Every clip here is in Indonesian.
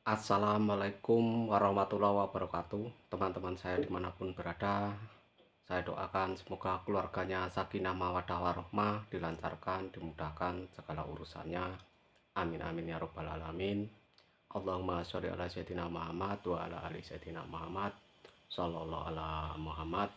Assalamualaikum warahmatullahi wabarakatuh. Teman-teman saya dimanapun berada, saya doakan semoga keluarganya sakinah mawaddah warohmah, dilancarkan, dimudahkan segala urusannya. Amin amin ya robbal alamin. Allahumma sholli ala sayyidina Muhammad wa ala ali sayyidina Muhammad sallallahu ala Muhammad.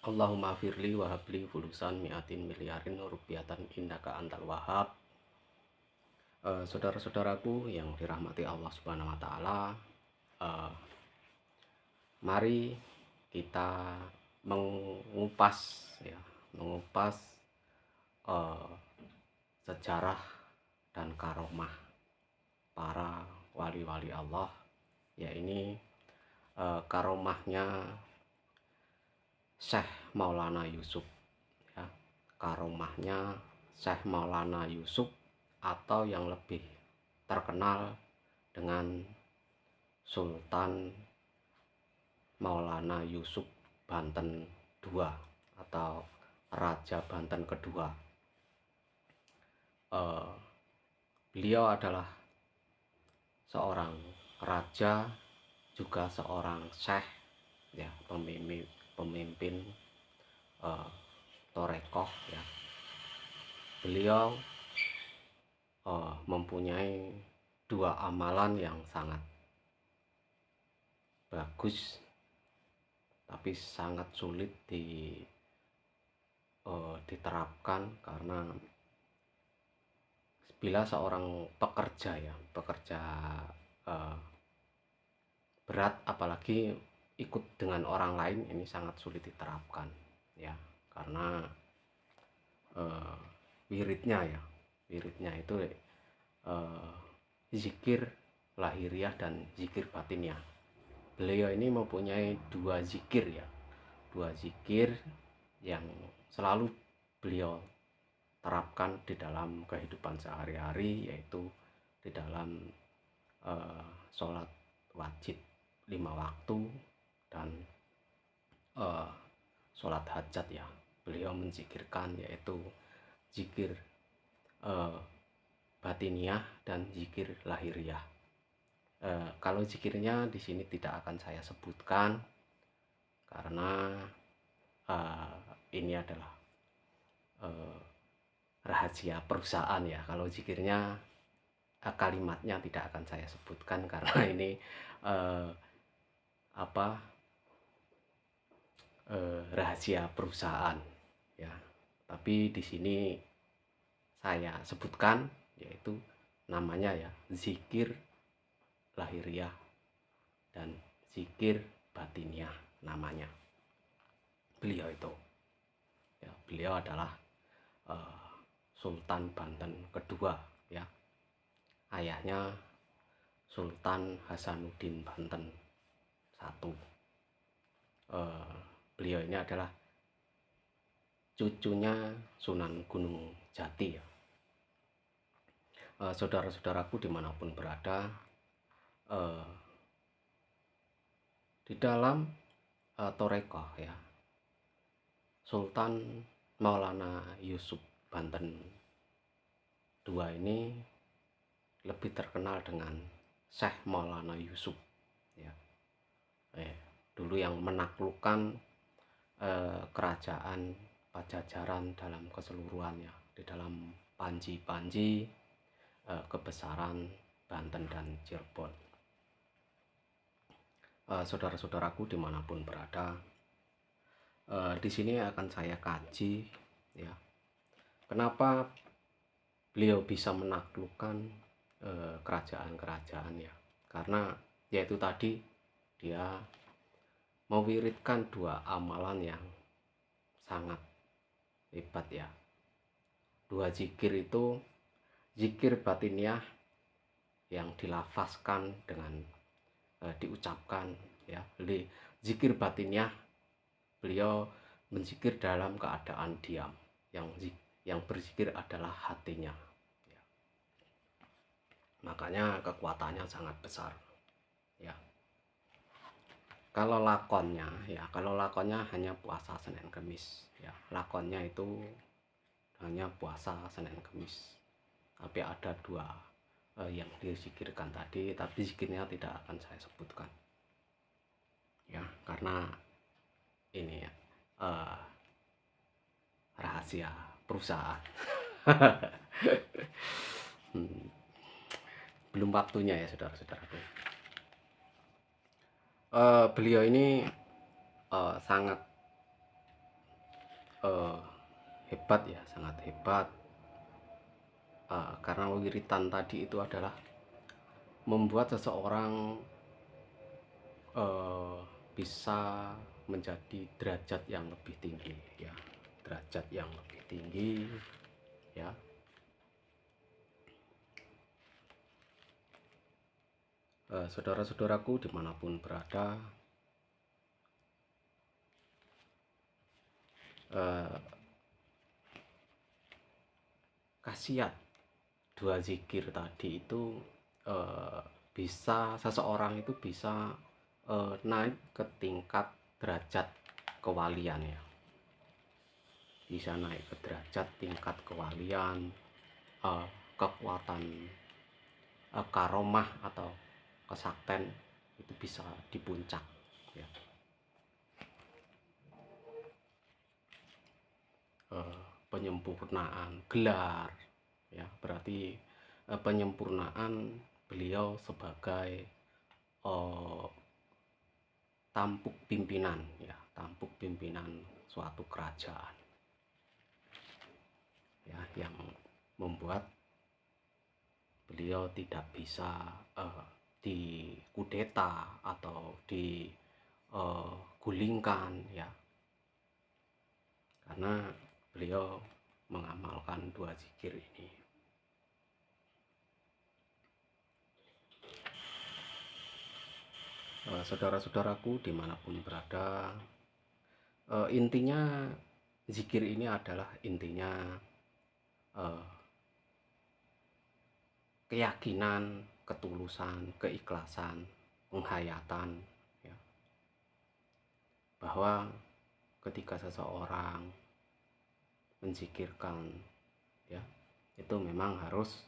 Allahumma firli wa habli fulusan mi'atin miliarin rupiatan indaka antal wahab. Saudara-saudaraku yang dirahmati Allah Subhanahu wa taala, eh, mari kita mengupas ya, mengupas eh, sejarah dan karomah para wali-wali Allah. Ya ini karomahnya Syekh Maulana Yusuf ya. Karomahnya Syekh Maulana Yusuf atau yang lebih terkenal dengan Sultan Maulana Yusuf Banten II atau Raja Banten kedua. Beliau adalah seorang raja, juga seorang syekh ya, pemimpin torekoh ya. Beliau mempunyai dua amalan yang sangat bagus tapi sangat sulit diterapkan, karena bila seorang pekerja berat, apalagi ikut dengan orang lain, ini sangat sulit diterapkan ya, karena wiridnya itu zikir lahiriah dan zikir batiniah. Beliau ini mempunyai dua zikir yang selalu beliau terapkan di dalam kehidupan sehari-hari, yaitu di dalam sholat wajib 5 waktu dan sholat hajat ya. Beliau menzikirkan yaitu zikir batiniah dan zikir lahiriah. Kalau zikirnya di sini tidak akan saya sebutkan karena ini adalah rahasia perusahaan ya. Kalau zikirnya kalimatnya tidak akan saya sebutkan karena ini rahasia perusahaan ya. Tapi di sini saya sebutkan, yaitu namanya ya zikir lahiriah dan zikir batiniah namanya beliau itu ya. Beliau adalah Sultan Banten kedua ya. Ayahnya Sultan Hasanuddin Banten I. Beliau ini adalah cucunya Sunan Gunung Jati ya. Saudara-saudaraku dimanapun berada, di dalam torekoh ya, Sultan Maulana Yusuf Banten II ini lebih terkenal dengan Syekh Maulana Yusuf ya. Dulu yang menaklukkan kerajaan Pajajaran dalam keseluruhannya, di dalam panji-panji kebesaran Banten dan Cirebon. Saudara-saudaraku dimanapun berada, di sini akan saya kaji ya, kenapa beliau bisa menaklukkan kerajaan-kerajaan ya. Karena yaitu tadi, dia mewiridkan dua amalan yang sangat hebat ya. Dua zikir itu, zikir batiniah yang dilafazkan dengan diucapkan ya. Zikir batiniah, beliau menzikir dalam keadaan diam, yang berzikir adalah hatinya ya. Makanya kekuatannya sangat besar ya. Kalau lakonnya hanya puasa Senin Kemis ya. Lakonnya itu hanya puasa Senin Kemis. Tapi ada dua yang dizikirkan tadi, tapi zikirnya tidak akan saya sebutkan ya, karena ini ya, rahasia perusahaan. Belum waktunya ya saudara-saudaraku. Beliau ini sangat hebat ya, sangat hebat, karena wiritan tadi itu adalah membuat seseorang bisa menjadi derajat yang lebih tinggi ya, derajat yang lebih tinggi ya. Saudara-saudaraku dimanapun berada, khasiat dua zikir tadi itu bisa seseorang itu bisa naik ke tingkat derajat kewalian ya, bisa naik ke derajat tingkat kewalian, kekuatan karomah atau kesakten itu bisa di puncak ya. Penyempurnaan gelar ya, berarti penyempurnaan beliau sebagai tampuk pimpinan ya, tampuk pimpinan suatu kerajaan ya, yang membuat beliau tidak bisa dikudeta atau digulingkan ya, karena beliau mengamalkan dua zikir ini. Saudara-saudaraku dimanapun berada, intinya zikir ini adalah intinya keyakinan, ketulusan, keikhlasan, penghayatan ya, bahwa ketika seseorang menzikirkan ya, itu memang harus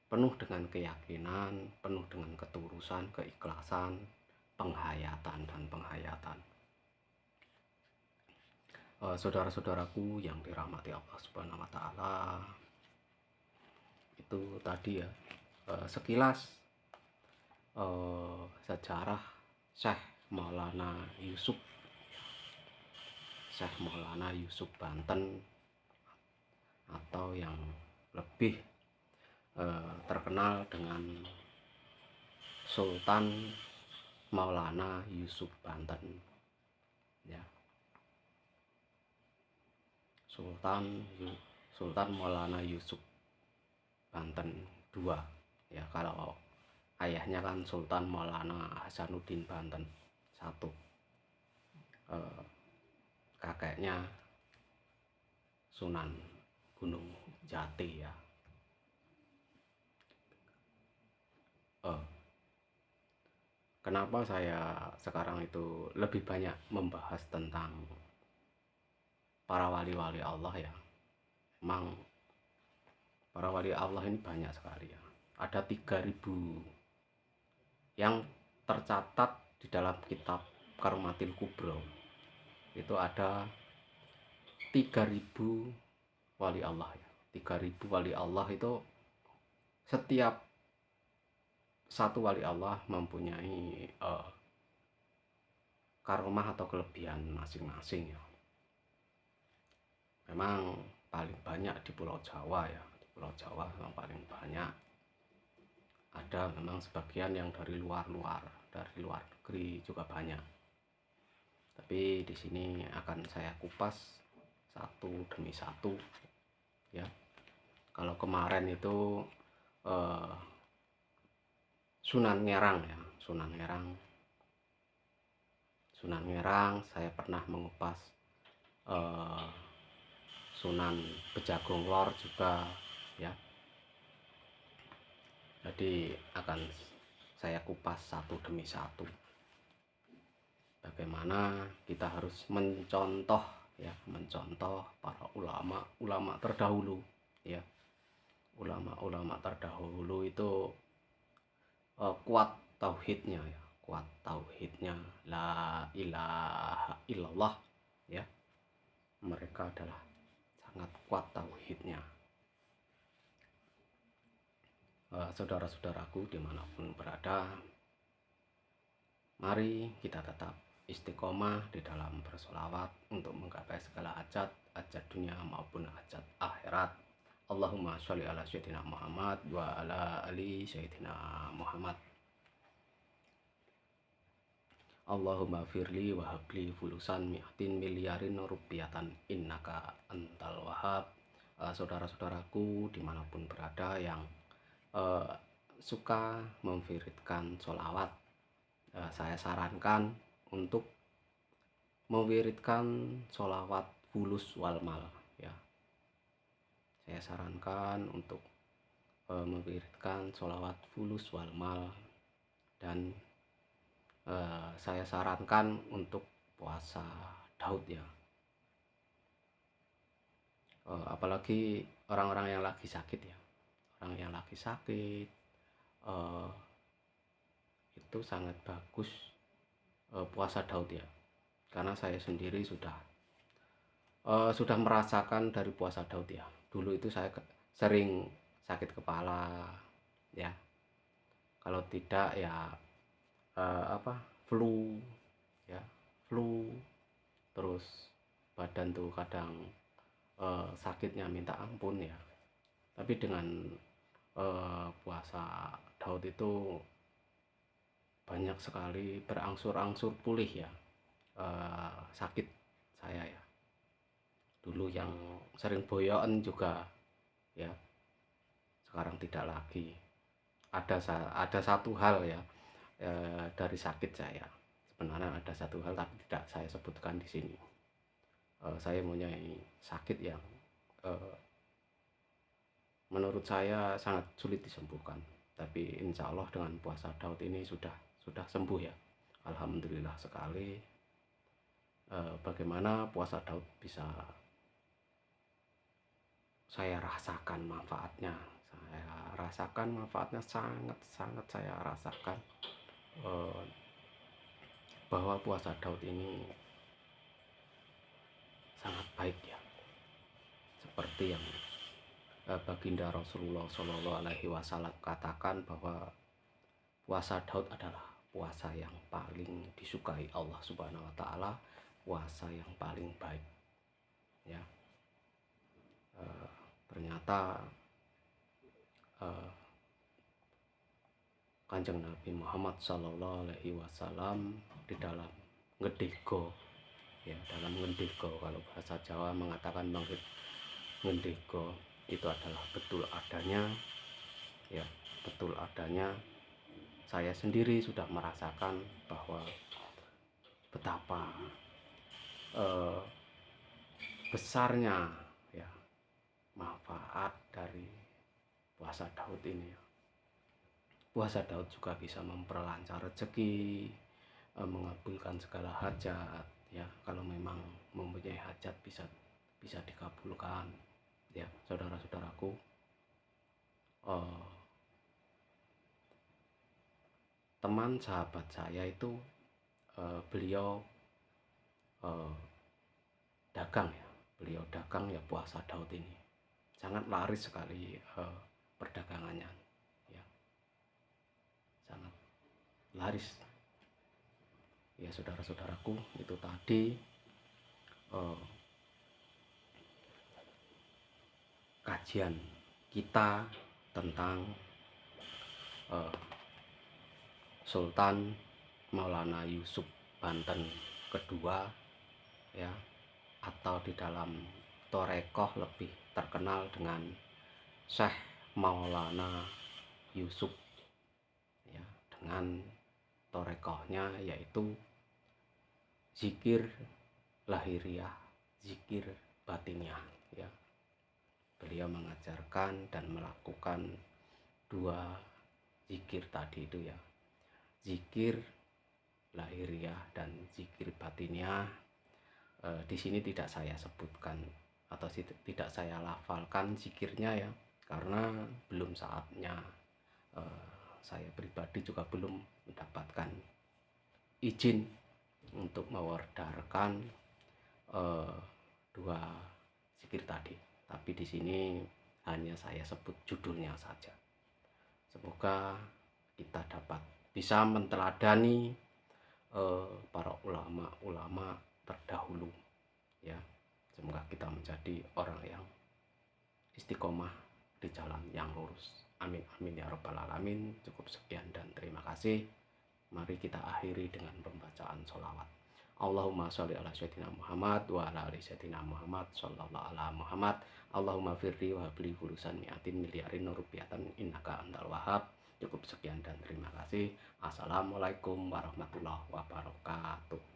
penuh dengan keyakinan, penuh dengan ketulusan, keikhlasan, penghayatan dan penghayatan. Saudara-saudaraku yang dirahmati Allah Subhanahu wa taala, itu tadi ya sekilas sejarah Syekh Maulana Yusuf, Syekh Maulana Yusuf Banten, atau yang lebih terkenal dengan Sultan Maulana Yusuf Banten ya, Sultan Maulana Yusuf Banten II ya. Kalau ayahnya kan Sultan Maulana Hasanuddin Banten I, kakeknya Sunan Gunung Jati ya. Kenapa saya sekarang itu lebih banyak membahas tentang para wali-wali Allah ya, memang para wali Allah ini banyak sekali ya, ada 3000 yang tercatat di dalam kitab Karomatil Kubro. Itu ada 3000 wali Allah ya, 3000 wali Allah. Itu setiap satu wali Allah mempunyai karomah atau kelebihan masing-masing ya. Memang paling banyak di Pulau Jawa ya, di Pulau Jawa memang paling banyak. Ada memang sebagian yang dari luar negeri juga banyak. Tapi di sini akan saya kupas satu demi satu ya. Kalau kemarin itu Sunan Ngerang ya, Sunan Ngerang saya pernah mengupas, Sunan Bejagung Lor juga ya. Jadi akan saya kupas satu demi satu, bagaimana kita harus mencontoh para ulama terdahulu ya, ulama-ulama terdahulu itu kuat tauhidnya ya, kuat tauhidnya, la ilaha illallah ya. Mereka adalah sangat kuat tauhidnya. Saudara-saudaraku dimanapun berada, mari kita tetap istiqomah di dalam bersolawat untuk menggapai segala hajat, hajat dunia maupun hajat akhirat. Allahumma sholli ala sayyidina Muhammad wa ala ali sayyidina Muhammad. Allahumma firli wa habli fulusan mi'atin miliarin rupiatan innaka antal wahab. Saudara-saudaraku dimanapun berada yang suka memwiridkan sholawat, saya sarankan untuk mewiridkan sholawat fulus walmal ya. Saya sarankan untuk mewiridkan sholawat fulus walmal, dan saya sarankan untuk puasa Daud ya. Apalagi orang-orang yang lagi sakit ya, orang yang lagi sakit itu sangat bagus puasa Daud ya, karena saya sendiri sudah merasakan dari puasa Daud ya. Dulu itu saya sering sakit kepala ya, kalau tidak ya flu ya, terus badan tuh kadang sakitnya minta ampun ya. Tapi dengan puasa Daud itu banyak sekali berangsur-angsur pulih ya sakit saya ya. Dulu yang sering boyoan juga ya, sekarang tidak lagi. Ada satu hal ya dari sakit saya. Sebenarnya ada satu hal tapi tidak saya sebutkan di sini. Saya mempunyai sakit yang menurut saya sangat sulit disembuhkan, tapi insya Allah dengan puasa Daud ini sudah sembuh ya. Alhamdulillah sekali. Bagaimana puasa Daud bisa saya rasakan manfaatnya, sangat saya rasakan bahwa puasa Daud ini sangat baik ya. Seperti yang baginda Rasulullah Shallallahu Alaihi Wasallam katakan bahwa puasa Daud adalah puasa yang paling disukai Allah Subhanahu Wa Taala, puasa yang paling baik ya. Ternyata Kanjeng Nabi Muhammad Shallallahu Alaihi Wasallam di dalam ngedego ya, kalau bahasa Jawa mengatakan ngedego itu adalah betul adanya ya, betul adanya. Saya sendiri sudah merasakan bahwa betapa besarnya ya manfaat dari puasa Daud ini ya. Puasa Daud juga bisa memperlancar rezeki, mengabulkan segala hajat ya. Kalau memang mempunyai hajat bisa dikabulkan ya, saudara-saudaraku. Teman sahabat saya itu beliau dagang ya, puasa Daud ini sangat laris sekali perdagangannya ya, sangat laris ya. Saudara-saudaraku, itu tadi kajian kita tentang Sultan Maulana Yusuf Banten kedua ya, atau di dalam Torekoh lebih terkenal dengan Syekh Maulana Yusuf ya, dengan torekohnya yaitu zikir lahiriah, zikir batiniah ya. Beliau mengajarkan dan melakukan dua zikir tadi itu ya, zikir lahiriah dan zikir batiniah. Di sini tidak saya sebutkan atau tidak saya lafalkan zikirnya ya, karena belum saatnya. Saya pribadi juga belum mendapatkan izin untuk mewordarkan dua zikir tadi, tapi di sini hanya saya sebut judulnya saja. Semoga kita dapat bisa menteladani para ulama-ulama terdahulu, ya. Semoga kita menjadi orang yang istiqomah di jalan yang lurus. Amin amin ya robbal alamin. Cukup sekian dan terima kasih. Mari kita akhiri dengan pembacaan sholawat. Allahumma sholli ala sayyidina Muhammad wa ala ali sayyidina Muhammad sallallahu ala Muhammad. Allahumma firli wa habli fulusan mi'atin miliarin rupiatan innaka antal wahhab. Cukup sekian dan terima kasih. Assalamualaikum warahmatullahi wabarakatuh.